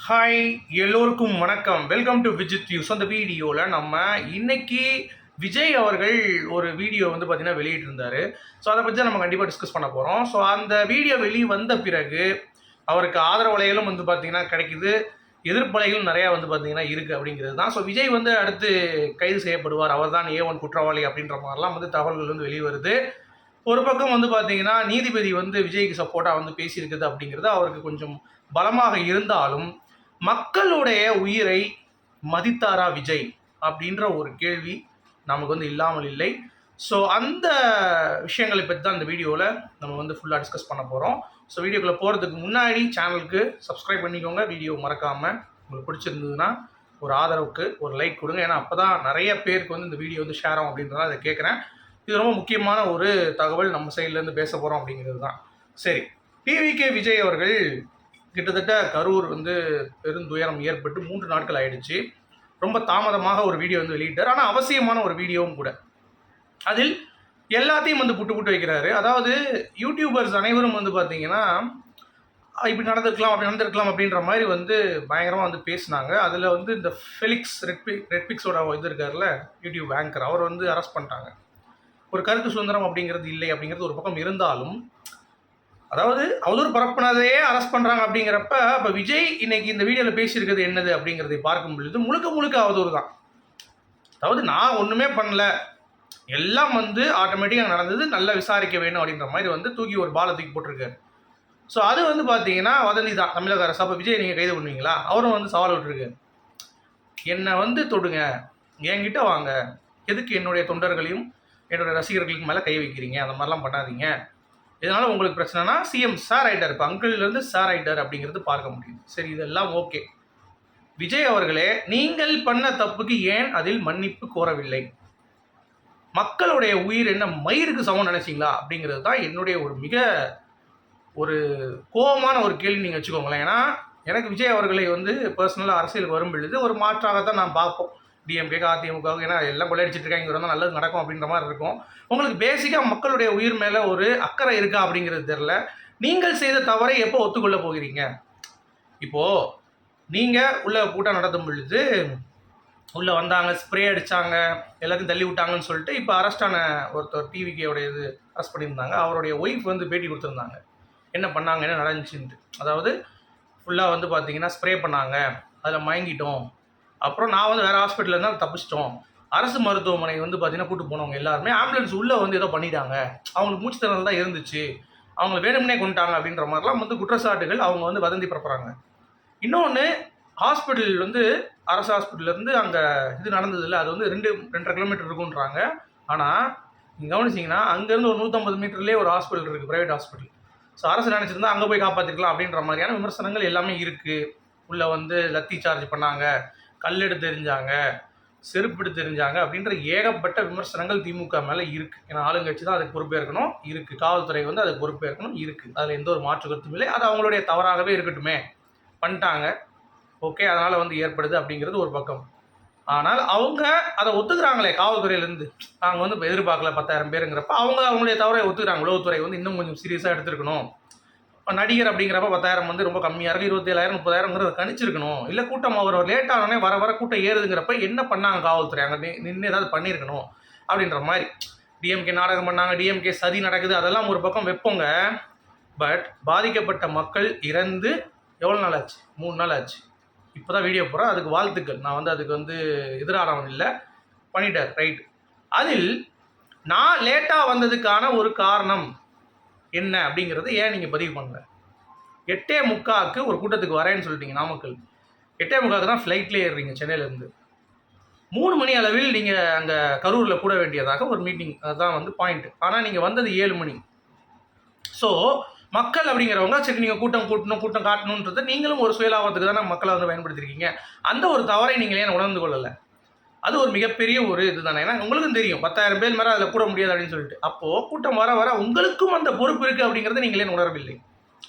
Hi, எல்லோருக்கும் வணக்கம். Welcome to Vijith news. அந்த வீடியோவில் நம்ம இன்னைக்கு விஜய் அவர்கள் ஒரு வீடியோ வந்து பார்த்தீங்கன்னா வெளியிட்டிருந்தாரு. ஸோ அதை பற்றி நம்ம கண்டிப்பாக டிஸ்கஸ் பண்ண போகிறோம். ஸோ அந்த வீடியோ வெளியே வந்த பிறகு அவருக்கு ஆதரவலைகளும் வந்து பார்த்தீங்கன்னா கிடைக்குது, எதிர்ப்பலைகளும் நிறையா வந்து பார்த்தீங்கன்னா இருக்குது அப்படிங்கிறது தான். ஸோ விஜய் வந்து அடுத்து கைது செய்யப்படுவார், அவர் தான் A1 குற்றவாளி அப்படின்ற மாதிரிலாம் வந்து தகவல்கள் வந்து வெளியே வருது. ஒரு பக்கம் வந்து பார்த்தீங்கன்னா நீதிபதி வந்து விஜய்க்கு சப்போர்ட்டாக வந்து பேசியிருக்குது அப்படிங்கிறது அவருக்கு கொஞ்சம் பலமாக இருந்தாலும், மக்களுடைய உயிரை மதித்தாரா விஜய் அப்படின்ற ஒரு கேள்வி நமக்கு வந்து இல்லாமல் இல்லை. ஸோ அந்த விஷயங்களை பற்றி தான் இந்த வீடியோவில் நம்ம வந்து ஃபுல்லாக டிஸ்கஸ் பண்ண போகிறோம். ஸோ வீடியோக்குள்ளே போகிறதுக்கு முன்னாடி சேனலுக்கு சப்ஸ்கிரைப் பண்ணிக்கோங்க. வீடியோ மறக்காமல் உங்களுக்கு பிடிச்சிருந்ததுன்னா ஒரு ஆதரவுக்கு ஒரு லைக் கொடுங்க. ஏன்னா அப்போ தான் நிறைய பேருக்கு வந்து இந்த வீடியோ வந்து ஷேர் ஆகும் அப்படின்றத அதை கேட்குறேன். இது ரொம்ப முக்கியமான ஒரு தகவல் நம்ம சைட்லேருந்து பேச போகிறோம் அப்படிங்கிறது தான். சரி, டிவிகே விஜய் அவர்கள் கிட்டத்தட்ட கரூர் வந்து பெருந்துயரம் ஏற்பட்டு 3 நாட்கள் ஆயிடுச்சு. ரொம்ப தாமதமாக ஒரு வீடியோ வந்து வெளியிட்டார். ஆனால் அவசியமான ஒரு வீடியோவும் கூட. அதில் எல்லாத்தையும் வந்து புட்டு வைக்கிறாரு. அதாவது யூடியூபர்ஸ் அனைவரும் வந்து பார்த்தீங்கன்னா இப்படி நடந்திருக்கலாம் அப்படி நடந்திருக்கலாம் அப்படின்ற மாதிரி வந்து பயங்கரமாக வந்து பேசினாங்க. அதில் வந்து இந்த ஃபெலிக்ஸ் ரெட்பிக்ஸோட இது இருக்கார்ல, யூடியூப் ஆங்கர், அவர் வந்து அரெஸ்ட் பண்ணிட்டாங்க. ஒரு கருத்து சுதந்திரம் அப்படிங்கிறது இல்லை அப்படிங்கிறது ஒரு பக்கம் இருந்தாலும், அதாவது அவதூறு பரப்புனதையே அரெஸ்ட் பண்ணுறாங்க அப்படிங்கிறப்ப, இப்போ விஜய் இன்னைக்கு இந்த வீடியோவில் பேசியிருக்கிறது என்னது அப்படிங்கிறதை பார்க்கும் பொழுது முழுக்க அவதூறு தான். அதாவது நான் ஒன்றுமே பண்ணல, எல்லாம் வந்து ஆட்டோமேட்டிக்காக நடந்தது, நல்லா விசாரிக்க வேணும் அப்படின்ற மாதிரி வந்து தூக்கி ஒரு பாலை தூக்கி போட்டிருக்காரு. ஸோ அது வந்து பார்த்தீங்கன்னா வதந்தி தான் தமிழக அரசு. அப்போ விஜய் நீங்கள் கைது பண்ணுவீங்களா? அவரும் வந்து சவால் விட்டுருக்காரு, என்னை வந்து தொடுங்க, என்கிட்ட வாங்க, எதுக்கு என்னுடைய தொண்டர்களையும் என்னுடைய ரசிகர்களுக்கு மேலே கை வைக்கிறீங்க, அந்த மாதிரிலாம் பண்ணாதீங்க, இதனால் உங்களுக்கு பிரச்சனைனா சிஎம் சார் ஆகிட்டார், இப்போ அங்கிள்லேருந்து சார் ஆகிட்டார் அப்படிங்கிறது பார்க்க முடியும். சரி, இதெல்லாம் ஓகே. விஜய் அவர்களே, நீங்கள் பண்ண தப்புக்கு ஏன் அதில் மன்னிப்பு கோரவில்லை? மக்களுடைய உயிர் என்ன மயிருக்கு சமம் நினைச்சிங்களா அப்படிங்கிறது தான் என்னுடைய ஒரு கோபமான ஒரு கேள்வி நீங்கள் வச்சுக்கோங்களேன். ஏன்னா எனக்கு விஜய் அவர்களை வந்து பர்சனலாக அரசியலுக்கு வரும் பொழுது ஒரு மாற்றாகத்தான் நான் பார்ப்போம். டிஎம்கேக்கு அதிமுகவுக்கு, ஏன்னா எல்லாம் கொள்ளையடிச்சிட்டு இருக்காங்க, இங்கே வந்தால் நல்லது நடக்கும் அப்படின்ற மாதிரி இருக்கும். உங்களுக்கு பேசிக்காக மக்களுடைய உயிர் மேலே ஒரு அக்கறை இருக்கா அப்படிங்கிறது தெரில. நீங்கள் செய்த தவறை எப்போ ஒத்துக்கொள்ள போகிறீங்க? இப்போது நீங்கள் உள்ள கூட்டம் நடத்தும் பொழுது உள்ளே வந்தாங்க, ஸ்ப்ரே அடித்தாங்க, எல்லாத்தையும் தள்ளி விட்டாங்கன்னு சொல்லிட்டு இப்போ அரெஸ்டான ஒருத்தர் டிவிகேவுடைய இது அரெஸ்ட் பண்ணியிருந்தாங்க. அவருடைய ஒய்ஃப் வந்து பேட்டி கொடுத்துருந்தாங்க, என்ன பண்ணாங்க, என்ன நடந்துச்சுன்ட்டு. அதாவது ஃபுல்லாக வந்து பார்த்தீங்கன்னா ஸ்ப்ரே பண்ணாங்க, அதில் மயங்கிட்டோம், அப்புறம் நான் வந்து வேறு ஹாஸ்பிட்டலில் இருந்தால் தப்பிச்சிட்டோம், அரசு மருத்துவமனை வந்து பார்த்தீங்கன்னா கூட்டு போனவங்க எல்லாருமே ஆம்புலன்ஸ் உள்ளே வந்து ஏதோ பண்ணிட்டாங்க, அவங்களுக்கு மூச்சு திறனல் தான் இருந்துச்சு, அவங்க வேணும்னே கொண்டுட்டாங்க அப்படின்ற மாதிரிலாம் வந்து குற்றச்சாட்டுகள் அவங்க வந்து வதந்தி பரப்புகிறாங்க. இன்னொன்று, ஹாஸ்பிட்டல் வந்து அரசு ஹாஸ்பிட்டல்லேருந்து அங்கே இது நடந்ததில்லை, அது வந்து 2-2.5 கிலோமீட்டர் இருக்குன்றாங்க. ஆனால் நீங்கள் கவனிச்சிங்கன்னா அங்கேருந்து ஒரு 150 மீட்டர்லேயே ஒரு ஹாஸ்பிட்டல் இருக்குது, ப்ரைவேட் ஹாஸ்பிட்டல். ஸோ அரசு நினச்சிருந்தா அங்கே போய் காப்பாற்றிருக்கலாம் அப்படின்ற மாதிரியான விமர்சனங்கள் எல்லாமே இருக்குது. உள்ளே வந்து லத்தி சார்ஜ் பண்ணாங்க, கல் எடுத்து எறிஞ்சாங்க, செருப்பு எடுத்து எறிஞ்சாங்க அப்படின்ற ஏகப்பட்ட விமர்சனங்கள் திமுக மேலே இருக்குது. ஏன்னா ஆளுங்கட்சி தான் அதுக்கு பொறுப்பே இருக்கணும், இருக்குது. காவல்துறை வந்து அதுக்கு பொறுப்பே இருக்கணும், இருக்குது. அதில் எந்த ஒரு மாற்று கருத்தும் இல்லை. அது அவங்களுடைய தவறாகவே இருக்கட்டுமே, பண்ணிட்டாங்க, ஓகே, அதனால் வந்து ஏற்படுது அப்படிங்கிறது ஒரு பக்கம். ஆனால் அவங்க அதை ஒத்துக்கிறாங்களே, காவல்துறையிலேருந்து நாங்கள் வந்து இப்போ எதிர்பார்க்கல 10,000 பேருங்கிறப்ப அவங்களுடைய தவறை ஒத்துக்கிறாங்க. உளவுத்துறை வந்து இன்னும் கொஞ்சம் சீரியஸாக எடுத்துருக்கணும். இப்போ நடிகர் அப்படிங்கிறப்ப 10,000 வந்து ரொம்ப கம்மியாக இருக்குது, 27,000 30,000ங்கிறத கணிச்சிருக்கணும். இல்லை கூட்டம் அவர் லேட்டானே வர கூட்டம் ஏறுதுங்கிறப்ப என்ன பண்ணாங்க காவல்துறை, அங்கே நின்று ஏதாவது பண்ணியிருக்கணும் அப்படின்ற மாதிரி. டிஎம்கே நாடகம் பண்ணாங்க, டிஎம்கே சதி நடக்குது, அதெல்லாம் ஒரு பக்கம் வைப்போங்க. பட் பாதிக்கப்பட்ட மக்கள் இறந்து எவ்வளோ நாள் ஆச்சு? 3 நாள் ஆச்சு. இப்போ தான் வீடியோ போகிறேன், அதுக்கு வாழ்த்துக்கள். நான் வந்து அதுக்கு வந்து எதிரானவன் இல்லை, பண்ணிட்டார், ரைட். அதில் நான் லேட்டாக வந்ததுக்கான ஒரு காரணம் என்ன அப்படிங்கிறது ஏன் நீங்கள் பதிவு பண்ணல? 8:45க்கு ஒரு கூட்டத்துக்கு வரேன்னு சொல்லிட்டீங்க நாமக்கல், 8:45க்கு தான் ஃப்ளைட்லேயே ஏறுறீங்க சென்னையிலேருந்து. 3 மணி அளவில் நீங்கள் அங்கே கரூரில் கூட வேண்டியதாக ஒரு மீட்டிங், அதுதான் வந்து பாயிண்ட். ஆனால் நீங்கள் வந்தது 7 மணி. ஸோ மக்கள் அப்படிங்கிறவங்க சரி நீங்கள் கூட்டம் காட்டணுன்றதை நீங்களும் ஒரு சுயலாபத்துக்கு தானே மக்களை வந்து பயன்படுத்திருக்கீங்க. அந்த ஒரு தவறை நீங்கள் ஏன் உணர்ந்து கொள்ளலை? அது ஒரு மிகப்பெரிய ஒரு இது தானே. ஏன்னா உங்களுக்கும் தெரியும் 10,000 பேர் மேலே அதில் கூட முடியாது அப்படின்னு சொல்லிட்டு. அப்போது கூட்டம் வர உங்களுக்கும் அந்த பொறுப்பு இருக்குது அப்படிங்கிறத நீங்கள் ஏன் உணரவில்லை?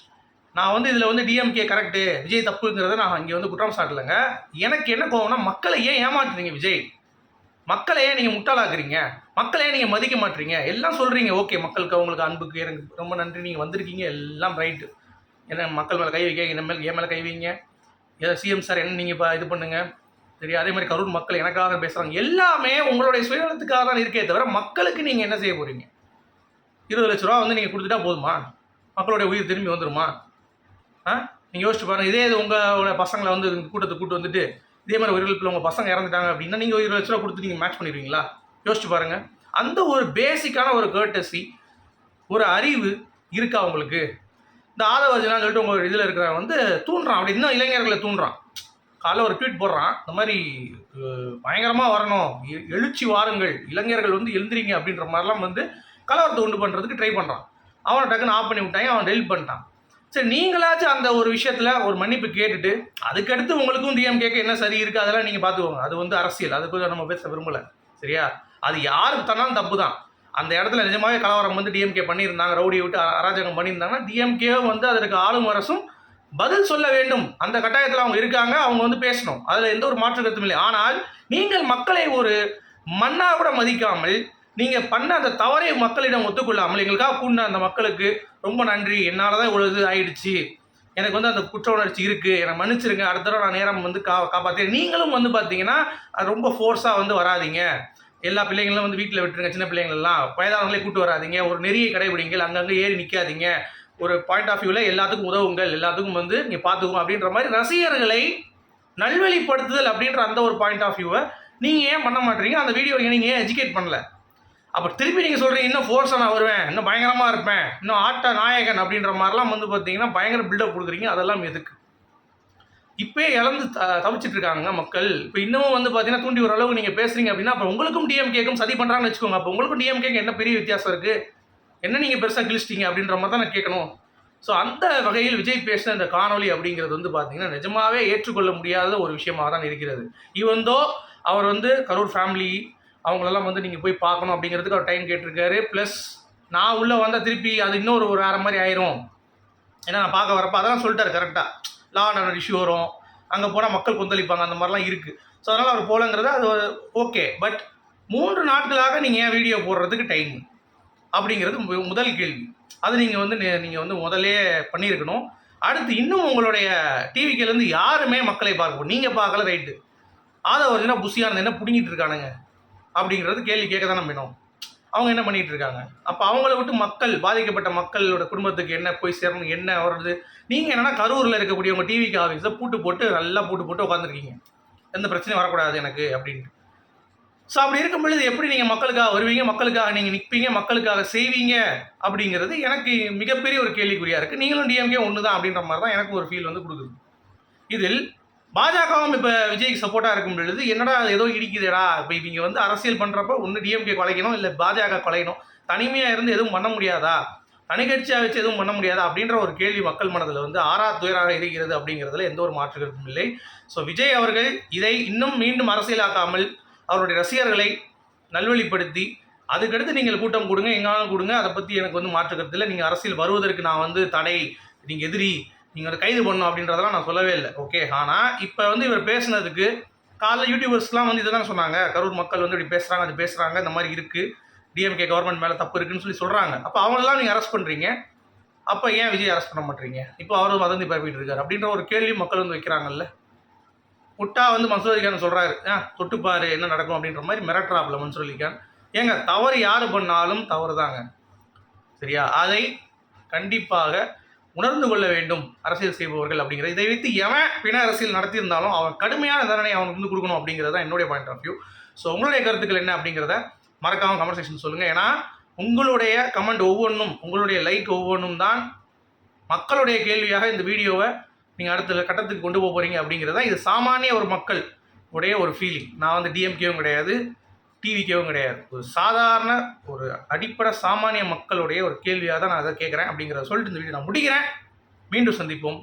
நான் வந்து இதில் வந்து டிஎம்கே கரெக்டு, விஜய் தப்புங்கிறத நான் இங்கே வந்து குற்றம் சாட்டலைங்க. எனக்கு என்ன கோவம்னா, மக்களை ஏன் ஏமாற்றுறீங்க விஜய்? மக்களை ஏன் நீங்கள் முட்டாளாக்குறீங்க? மக்களை ஏன் நீங்கள் மதிக்க மாட்டீங்க? எல்லாம் சொல்கிறீங்க, ஓகே, மக்களுக்கு அவங்களுக்கு அன்புக்கு எனக்கு ரொம்ப நன்றி, நீங்கள் வந்திருக்கீங்க, எல்லாம் ரைட்டு. ஏன்னா மக்கள் மேலே கை வைக்க, என் மேலே கை வைங்க, சிஎம் சார் என்ன நீங்கள் இப்போ இது பண்ணுங்க சரியா. அதே மாதிரி கரூர் மக்கள் எனக்காக பேசுகிறாங்க. எல்லாமே உங்களுடைய சுயநலத்துக்காக தான் இருக்கே தவிர மக்களுக்கு நீங்கள் என்ன செய்ய போகிறீங்க? 20 லட்ச ரூபா வந்து நீங்கள் கொடுத்துட்டா போதுமா? மக்களுடைய உயிர் திரும்பி வந்துடுமா? நீங்கள் யோசிச்சு பாருங்கள். இதே இது உங்களோட பசங்களை வந்து கூட்டத்தை கூட்டு வந்துட்டு இதே மாதிரி உயிரிழப்பில் உங்கள் பசங்க இறந்துட்டாங்க அப்படின்னா நீங்கள் 20 லட்ச ரூபா கொடுத்து நீங்கள் மேட்ச் பண்ணிடுவீங்களா? யோசிச்சு பாருங்கள். அந்த ஒரு பேசிக்கான ஒரு கர்ட்டசி, ஒரு அறிவு இருக்கா உங்களுக்கு? இந்த ஆதவர்ஜனான்னு சொல்லிட்டு உங்கள் இதில் இருக்கிறவங்க வந்து தூண்டுறான், அப்படி இன்னும் இளைஞர்களை தூண்டுறான். காலைல ஒரு ட்வீட் போடுறான், இந்த மாதிரி பயங்கரமாக வரணும், எழுச்சி வாருங்கள், இளைஞர்கள் வந்து எழுந்திரிங்க அப்படின்ற மாதிரிலாம் வந்து கலவரத்தை உண்டு பண்ணுறதுக்கு ட்ரை பண்ணுறான். அவனை டக்குன்னு ஆஃப் பண்ணி விட்டாங்க, அவன் டெலிட் பண்ணிட்டான். சரி, நீங்களாச்சும் அந்த ஒரு விஷயத்தில் ஒரு மன்னிப்பு கேட்டுட்டு அதுக்கடுத்து உங்களுக்கும் டிஎம்கேக்கு என்ன சரி இருக்குது அதெல்லாம் நீங்கள் பார்த்துக்கோங்க. அது வந்து அரசியல், அதுக்கு நம்ம பேச விரும்பலை சரியா. அது யாருக்கு தன்னாலும் தப்பு தான். அந்த இடத்துல நிஜமாவே கலவரம் வந்து டிஎம்கே பண்ணியிருந்தாங்க, ரவுடியை விட்டு அராஜகம் பண்ணியிருந்தாங்கன்னா டிஎம்கேவும் வந்து அதற்கு ஆளும் அரசும் பதில் சொல்ல வேண்டும். அந்த கட்டாயத்தில் அவங்க இருக்காங்க, அவங்க வந்து பேசணும், அதில் எந்த ஒரு மாற்று கருத்தும் இல்லை. ஆனால் நீங்கள் மக்களை ஒரு மண்ணா கூட மதிக்காமல் நீங்கள் பண்ண அந்த தவறை மக்களிடம் ஒத்துக்கொள்ளாமல் எங்களுக்காக கூடின அந்த மக்களுக்கு ரொம்ப நன்றி, என்னால் தான் இவ்வளோ இது ஆயிடுச்சு, எனக்கு வந்து அந்த குற்ற உணர்ச்சி இருக்குது, என்னை மன்னிச்சிருங்க, அடுத்த தடவை நான் நேரம் வந்து காப்பாற்றி நீங்களும் வந்து பார்த்தீங்கன்னா அது ரொம்ப ஃபோர்ஸாக வந்து வராதிங்க, எல்லா பிள்ளைங்களும் வந்து வீட்டில் விட்டுருங்க, சின்ன பிள்ளைங்களெல்லாம் வயதானவங்களே கூட்டு வராதிங்க, ஒரு நெறியை கடைபிடிங்கள், அங்கங்கே ஏறி நிற்காதீங்க, ஒரு பாயிண்ட் ஆஃப் வியூவில் எல்லாத்துக்கும் உதவுங்கள், எல்லாத்துக்கும் வந்து நீங்கள் பார்த்துக்கணும் அப்படின்ற மாதிரி ரசிகர்களை நல்வழிப்படுத்துதல் அப்படின்ற அந்த ஒரு பாயிண்ட் ஆஃப் வியூவை நீங்கள் ஏன் பண்ண மாட்டீங்க? அந்த வீடியோ நீங்கள் ஏன் எஜுகேட் பண்ணல? அப்போ திருப்பி நீங்கள் சொல்கிறீங்க இன்னும் ஃபோர்ஸாக நான் வருவேன், இன்னும் பயங்கரமாக இருப்பேன், இன்னும் ஆட்ட நாயகன் அப்படின்ற மாதிரிலாம் வந்து பார்த்தீங்கன்னா பயங்கர பில்டப் கொடுக்குறீங்க. அதெல்லாம் எதுக்கு? இப்போயே இழந்து தவிச்சிட்டு இருக்காங்க மக்கள். இப்போ இன்னமும் வந்து பார்த்தீங்கன்னா தூண்டி ஒரு அளவுக்கு நீங்கள் பேசுகிறீங்க அப்படின்னா அப்போ உங்களுக்கும் டிஎம்கேக்கும் சதி பண்ணுறாங்கன்னு வச்சுக்கோங்க. அப்போ உங்களுக்கும் டிஎம்கேக்கு என்ன பெரிய வித்தியாசம் இருக்குது? என்ன நீங்கள் பெருசாக கிழிச்சிட்டீங்க அப்படின்ற மாதிரி தான் நான் கேட்கணும். ஸோ அந்த வகையில் விஜய் பேசின இந்த காணொலி அப்படிங்கிறது வந்து பார்த்தீங்கன்னா நிஜமாவே ஏற்றுக்கொள்ள முடியாத ஒரு விஷயமாக தான் இருக்கிறது. ஈவந்தோ அவர் வந்து கரூர் ஃபேமிலி அவங்களெல்லாம் வந்து நீங்கள் போய் பார்க்கணும் அப்படிங்கிறதுக்கு அவர் டைம் கேட்டிருக்காரு. ப்ளஸ் நான் உள்ளே வந்தால் திருப்பி அது இன்னொரு வேறு மாதிரி ஆயிரும், ஏன்னா நான் பார்க்க வரப்போ அதெல்லாம் சொல்லிட்டாரு கரெக்டாக. லா அண்ட் ஆர்டர் இஷ்யூ வரும், அங்கே போனால் மக்கள் கொந்தளிப்பாங்க, அந்த மாதிரிலாம் இருக்குது. ஸோ அதனால் அவர் போலங்கிறது அது ஓகே. பட் 3 நாட்களாக நீங்கள் ஏன் வீடியோ போடுறதுக்கு டைம் அப்படிங்கிறது முதல் கேள்வி. அது நீங்கள் வந்து முதலே பண்ணியிருக்கணும். அடுத்து இன்னும் உங்களுடைய டிவிக்கிலேருந்து யாருமே மக்களை பார்க்க, நீங்கள் பார்க்கல ரைட்டு, ஆதவர்ஜனா புஷியானது என்ன பிடிங்கிட்டு இருக்கானுங்க அப்படிங்கிறது கேள்வி கேட்க தானே வேணும். அவங்க என்ன பண்ணிகிட்டு இருக்காங்க? அப்போ அவங்கள விட்டு மக்கள், பாதிக்கப்பட்ட மக்களோட குடும்பத்துக்கு என்ன போய் சேரணும், என்ன வருது? நீங்கள் என்னென்னா கரூரில் இருக்கக்கூடிய உங்கள் டிவிக்கு ஆஃபீஸை பூட்டு போட்டு நல்லா பூட்டு போட்டு உட்காந்துருக்கீங்க, எந்த பிரச்சனையும் வரக்கூடாது எனக்கு அப்படின்ட்டு. ஸோ அப்படி இருக்கும் பொழுது எப்படி நீங்கள் மக்களுக்காக வருவீங்க, மக்களுக்காக நீங்கள் நிற்பீங்க, மக்களுக்காக செய்வீங்க அப்படிங்கிறது எனக்கு மிகப்பெரிய ஒரு கேள்விக்குறியாக இருக்குது. நீங்களும் டிஎம்கே ஒன்று தான் அப்படின்ற மாதிரி தான் எனக்கு ஒரு ஃபீல் வந்து கொடுக்குது. இதில் பாஜகவும் இப்போ விஜய்க்கு சப்போர்ட்டாக இருக்கும் பொழுது என்னடா ஏதோ இடிக்குதுடா, இப்போ இவங்க வந்து அரசியல் பண்ணுறப்ப ஒன்று டிஎம்கே குலைக்கணும், இல்லை பாஜக குலைக்கணும், தனிமையாக இருந்து எதுவும் பண்ண முடியாதா, தனிக்கட்சியாக வச்சு எதுவும் பண்ண முடியாதா அப்படின்ற ஒரு கேள்வி மக்கள் மனதில் வந்து துயராக இருக்கிறது அப்படிங்கிறதுல எந்த ஒரு மாற்று கருத்தும் இல்லை. ஸோ விஜய் அவர்கள் இதை இன்னும் மீண்டும் அரசியலாக்காமல் அவருடைய ரசிகர்களை நல்வழிப்படுத்தி அதுக்கடுத்து நீங்கள் கூட்டம் கொடுங்க, எங்காலும் கொடுங்க, அதை பற்றி எனக்கு வந்து மாற்று கருத்து இல்லை. நீங்கள் அரசியல் வருவதற்கு நான் வந்து தடை, நீங்கள் எதிரி, நீங்கள் வந்து கைது பண்ணணும் அப்படின்றதெல்லாம் நான் சொல்லவே இல்லை, ஓகே. ஆனால் இப்போ வந்து இவர் பேசுனதுக்கு காலைல யூடியூபர்ஸ்லாம் வந்து இதை தான் சொன்னாங்க, கரூர் மக்கள் வந்து இப்படி பேசுகிறாங்க, அது பேசுகிறாங்க, இந்த மாதிரி இருக்குது, டிஎம்கே கவர்மெண்ட் மேலே தப்பு இருக்குன்னு சொல்கிறாங்க. அப்போ அவங்களெல்லாம் நீங்கள் அரெஸ்ட் பண்ணுறீங்க, அப்போ ஏன் விஜய் அரெஸ்ட் பண்ண மாட்டீங்க? இப்போ அவரும் வதந்தி பரப்பிட்டு இருக்காரு அப்படின்ற ஒரு கேள்வி மக்கள் வந்து வைக்கிறாங்கல்ல. முட்டா வந்து மன்சூர் அலிகான் சொல்கிறாரு, தொட்டுப்பாரு என்ன நடக்கும் அப்படின்ற மாதிரி மிரட்டுறாப்புல மன்சூர் அலிகான். ஏங்க, தவறு யார் பண்ணாலும் தவறு தாங்க சரியா. அதை கண்டிப்பாக உணர்ந்து கொள்ள வேண்டும் அரசியல் செய்பவர்கள் அப்படிங்கிறது. இதை வைத்து எவன் பிண அரசியல் நடத்தியிருந்தாலும் அவன் கடுமையான தண்டனை அவனுக்கு வந்து கொடுக்கணும் அப்படிங்கிறது தான் என்னுடைய பாயிண்ட் ஆஃப் வியூ. ஸோ உங்களுடைய கருத்துக்கள் என்ன அப்படிங்கிறத மறக்காமல் கமெண்ட் செக்ஷன் சொல்லுங்கள். ஏன்னா உங்களுடைய கமெண்ட் ஒவ்வொன்றும், உங்களுடைய லைக் ஒவ்வொன்றும் தான் மக்களுடைய கேள்வியாக இந்த வீடியோவை நீங்கள் அடுத்த கட்டத்துக்கு கொண்டு போக போகிறீங்க அப்படிங்கிறத. இது சாமானிய ஒரு மக்கள் உடைய ஒரு ஃபீலிங். நான் வந்து டிஎம்கேவும் கிடையாது, டிவிக்கேவும் கிடையாது, ஒரு சாதாரண ஒரு அடிப்படை சாமானிய மக்களுடைய ஒரு கேள்வியாக தான் நான் அதை கேட்குறேன் அப்படிங்கிறத சொல்லிட்டு இந்த வீடியோ நான் முடிக்கிறேன். மீண்டும் சந்திப்போம்.